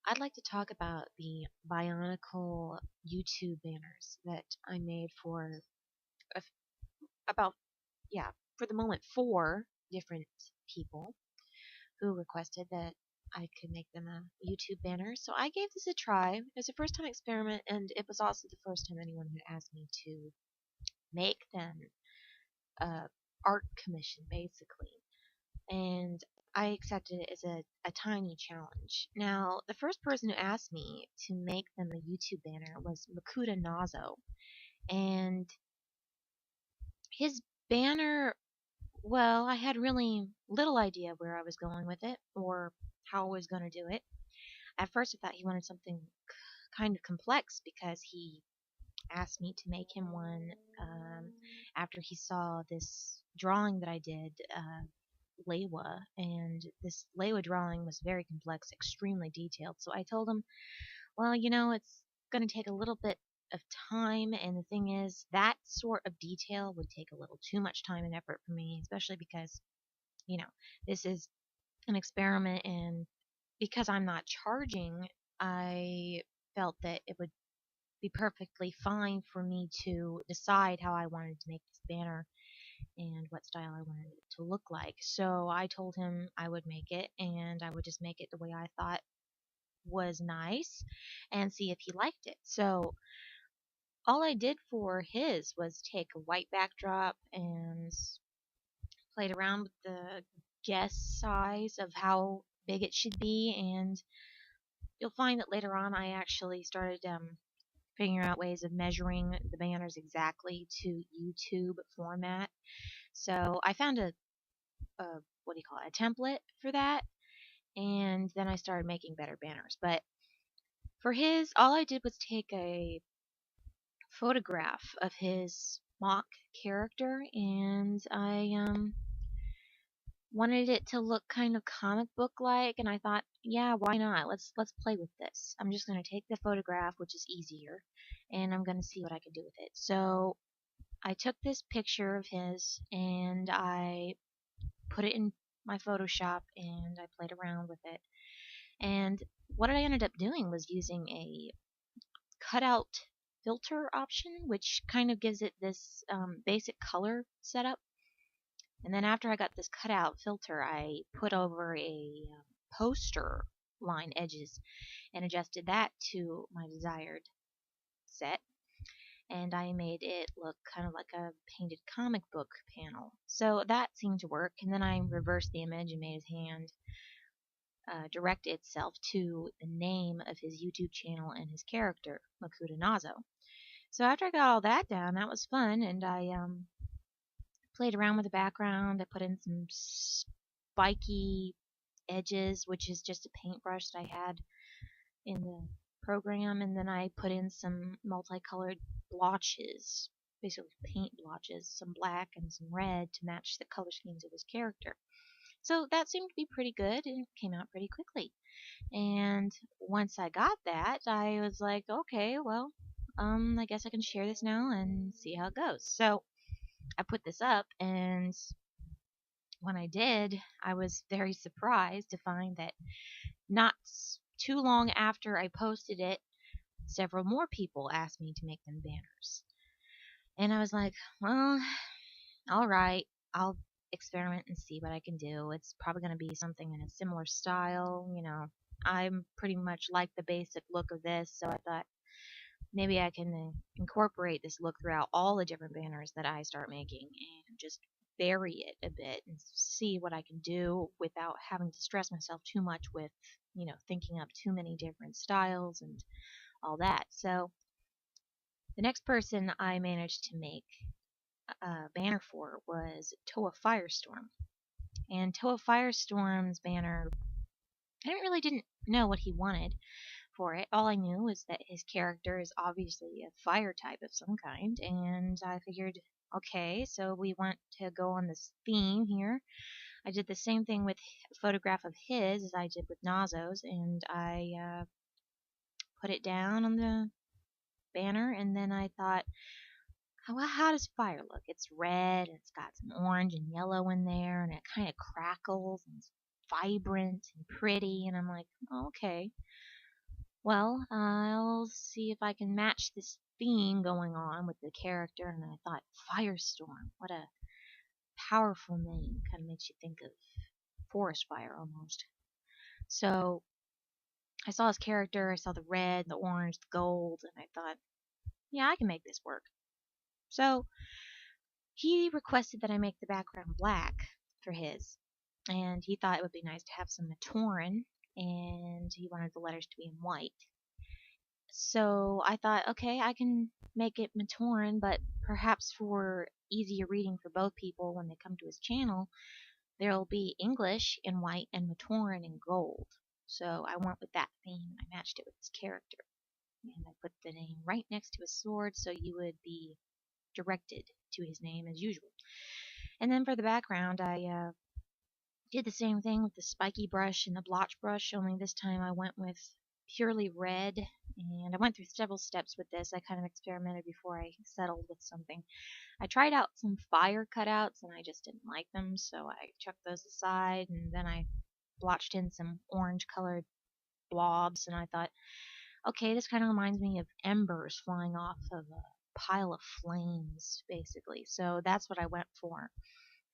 I'd like to talk about the Bionicle YouTube banners that I made for a f- about, yeah, for the moment, four different people who requested that I could make them a YouTube banner. So I gave this a try. It was a first time experiment, and it was also the first time anyone had asked me to make them a art commission, basically. And I accepted it as a tiny challenge. Now, the first person who asked me to make them a YouTube banner was Makuta Nazo, and his banner, well, I had really little idea where I was going with it or how I was going to do it. At first, I thought he wanted something kind of complex because he asked me to make him one after he saw this drawing that I did Lewa, and this Lewa drawing was very complex, extremely detailed. So I told him, well, it's going to take a little bit of time, and the thing is, that sort of detail would take a little too much time and effort for me, especially because, you know, this is an experiment, and because I'm not charging, I felt that it would be perfectly fine for me to decide how I wanted to make this banner and what style I wanted it to look like. So I told him I would make it and I would just make it the way I thought was nice and see if he liked it. So all I did for his was take a white backdrop and played around with the guess size of how big it should be, and you'll find that later on I actually started figuring out ways of measuring the banners exactly to YouTube format. So I found a what do you call it, a template for that, and then I started making better banners. But for his, all I did was take a photograph of his mock character, and I wanted it to look kind of comic book like, and I thought, yeah, why not? Let's play with this. I'm just going to take the photograph, which is easier, and I'm going to see what I can do with it. So I took this picture of his and I put it in my Photoshop and I played around with it. And what I ended up doing was using a cutout filter option, which kind of gives it this basic color setup. And then after I got this cutout filter, I put over a poster line edges and adjusted that to my desired set. And I made it look kind of like a painted comic book panel. So that seemed to work. And then I reversed the image and made his hand direct itself to the name of his YouTube channel and his character, Makuta Nazo. So after I got all that down, that was fun, and I played around with the background. I put in some spiky edges, which is just a paintbrush that I had in the program, and then I put in some multicolored blotches, basically paint blotches, some black and some red to match the color schemes of his character. So that seemed to be pretty good, and it came out pretty quickly. And once I got that, I was like, okay, well, I guess I can share this now and see how it goes. So I put this up, and when I did, I was very surprised to find that not too long after I posted it, several more people asked me to make them banners. And I was like, well, all right, I'll experiment and see what I can do. It's probably going to be something in a similar style. I'm pretty much like the basic look of this, so I thought maybe I can incorporate this look throughout all the different banners that I start making and just vary it a bit and see what I can do without having to stress myself too much with, thinking up too many different styles and all that. So the next person I managed to make a banner for was A Firestorm. And A Firestorm's banner, I didn't know what he wanted for it. All I knew was that his character is obviously a fire type of some kind, and I figured, okay, so we want to go on this theme here. I did the same thing with a photograph of his as I did with Nazo's, and I put it down on the banner, and then I thought, well, how does fire look? It's red, and it's got some orange and yellow in there, and it kind of crackles, and it's vibrant and pretty, and I'm like, oh, okay. Well, I'll see if I can match this theme going on with the character. And I thought, Firestorm, what a powerful name. Kind of makes you think of forest fire almost. So I saw his character, I saw the red, the orange, the gold, and I thought, yeah, I can make this work. So he requested that I make the background black for his, and he thought it would be nice to have some Matoran, and he wanted the letters to be in white. So I thought, okay, I can make it Matoran, but perhaps for easier reading for both people when they come to his channel, there'll be English in white and Matoran in gold. So I went with that theme. I matched it with his character. And I put the name right next to his sword so you would be directed to his name as usual. And then for the background, I did the same thing with the spiky brush and the blotch brush, only this time I went with purely red. And I went through several steps with this. I kind of experimented before I settled with something. I tried out some fire cutouts and I just didn't like them, so I chucked those aside, and then I blotched in some orange colored blobs, and I thought, okay, this kind of reminds me of embers flying off of a pile of flames, basically. So that's what I went for.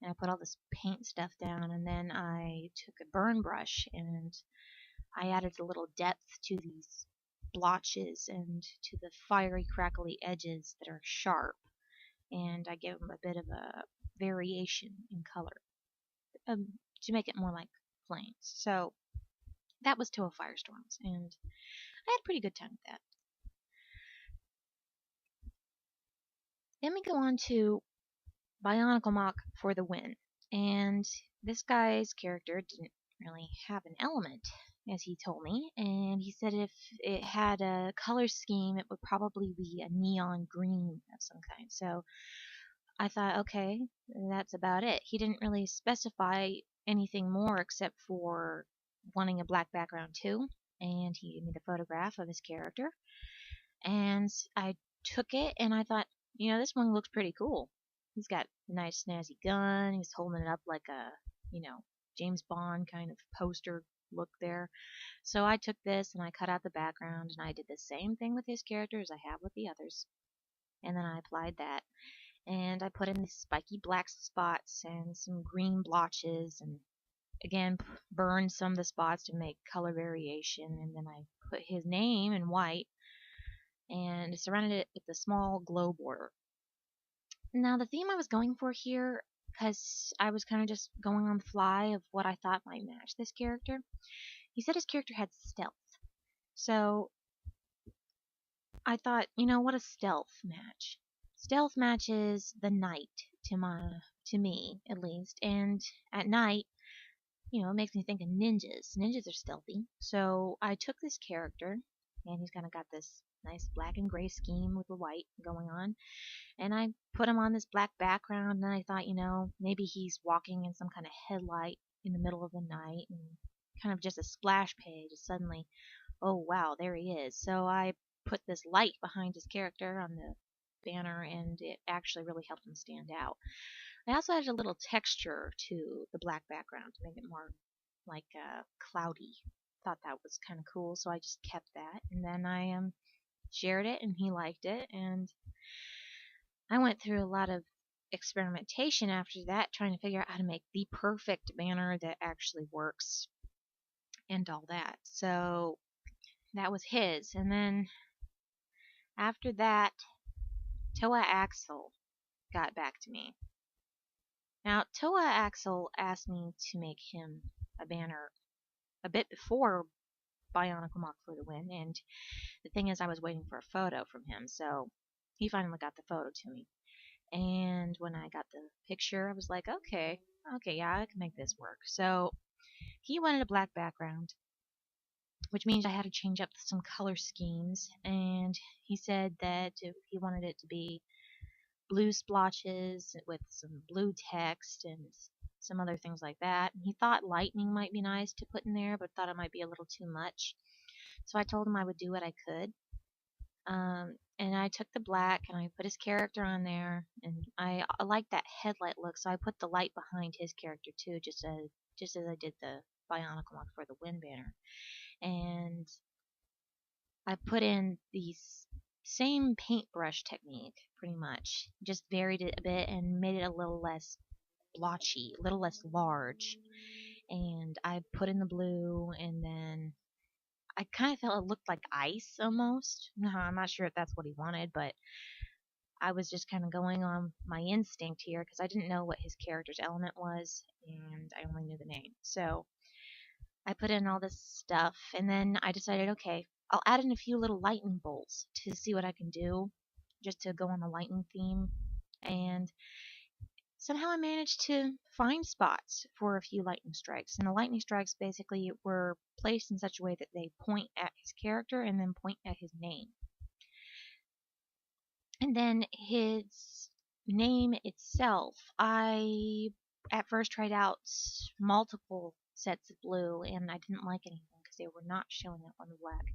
And I put all this paint stuff down, and then I took a burn brush and I added a little depth to these blotches and to the fiery, crackly edges that are sharp. And I gave them a bit of a variation in color to make it more like flames. So that was Toa Firestorms, and I had a pretty good time with that. Then we go on to Bionicle Mock for the win. And this guy's character didn't really have an element, as he told me. And he said if it had a color scheme, it would probably be a neon green of some kind. So I thought, okay, that's about it. He didn't really specify anything more except for wanting a black background too. And he gave me the photograph of his character. And I took it and I thought, this one looks pretty cool. He's got a nice snazzy gun. He's holding it up like a, James Bond kind of poster look there. So I took this and I cut out the background and I did the same thing with his character as I have with the others. And then I applied that. And I put in the spiky black spots and some green blotches and again burned some of the spots to make color variation. And then I put his name in white and surrounded it with a small glow border. Now, the theme I was going for here, because I was kind of just going on the fly of what I thought might match this character, he said his character had stealth. So I thought, what a stealth match. Stealth matches the night to me at least, and at night, it makes me think of ninjas. Ninjas are stealthy. So I took this character, and he's kind of got this nice black and gray scheme with the white going on. And I put him on this black background, and I thought, maybe he's walking in some kind of headlight in the middle of the night, and kind of just a splash page. Suddenly, oh wow, there he is. So I put this light behind his character on the banner, and it actually really helped him stand out. I also added a little texture to the black background to make it more like cloudy. Thought that was kind of cool, so I just kept that, and then I shared it, and he liked it, and I went through a lot of experimentation after that, trying to figure out how to make the perfect banner that actually works and all that. So that was his. And then after that, Toa Axel got back to me. Now, Toa Axel asked me to make him a banner a bit before Bionicle Mock for the win, and the thing is I was waiting for a photo from him, so he finally got the photo to me. And when I got the picture, I was like, okay, yeah, I can make this work. So he wanted a black background, which means I had to change up some color schemes. And he said that he wanted it to be blue splotches with some blue text and some other things like that. And he thought lightning might be nice to put in there, but thought it might be a little too much. So I told him I would do what I could. And I took the black and I put his character on there, and I like that headlight look, so I put the light behind his character too, just as I did the Bionicle Mock for the Wind banner. And I put in the same paintbrush technique, pretty much. Just varied it a bit and made it a little less blotchy, a little less large. And I put in the blue, and then I kind of felt it looked like ice almost. I'm not sure if that's what he wanted, but I was just kind of going on my instinct here because I didn't know what his character's element was, and I only knew the name. So I put in all this stuff, and then I decided, okay, I'll add in a few little lightning bolts to see what I can do, just to go on the lightning theme. And somehow I managed to find spots for a few lightning strikes. And the lightning strikes basically were placed in such a way that they point at his character and then point at his name. And then his name itself, I at first tried out multiple sets of blue, and I didn't like anything because they were not showing up on the black.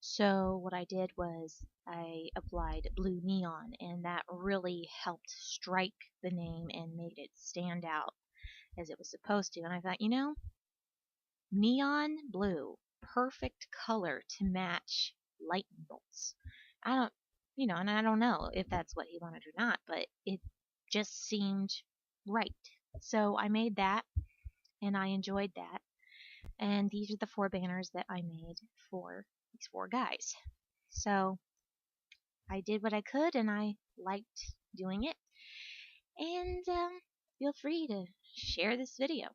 So what I did was I applied blue neon, and that really helped strike the name and made it stand out as it was supposed to. And I thought, neon blue, perfect color to match lightning bolts. I don't, and I don't know if that's what he wanted or not, but it just seemed right. So I made that, and I enjoyed that. And these are the 4 banners that I made for these 4 guys. So I did what I could, and I liked doing it. And feel free to share this video.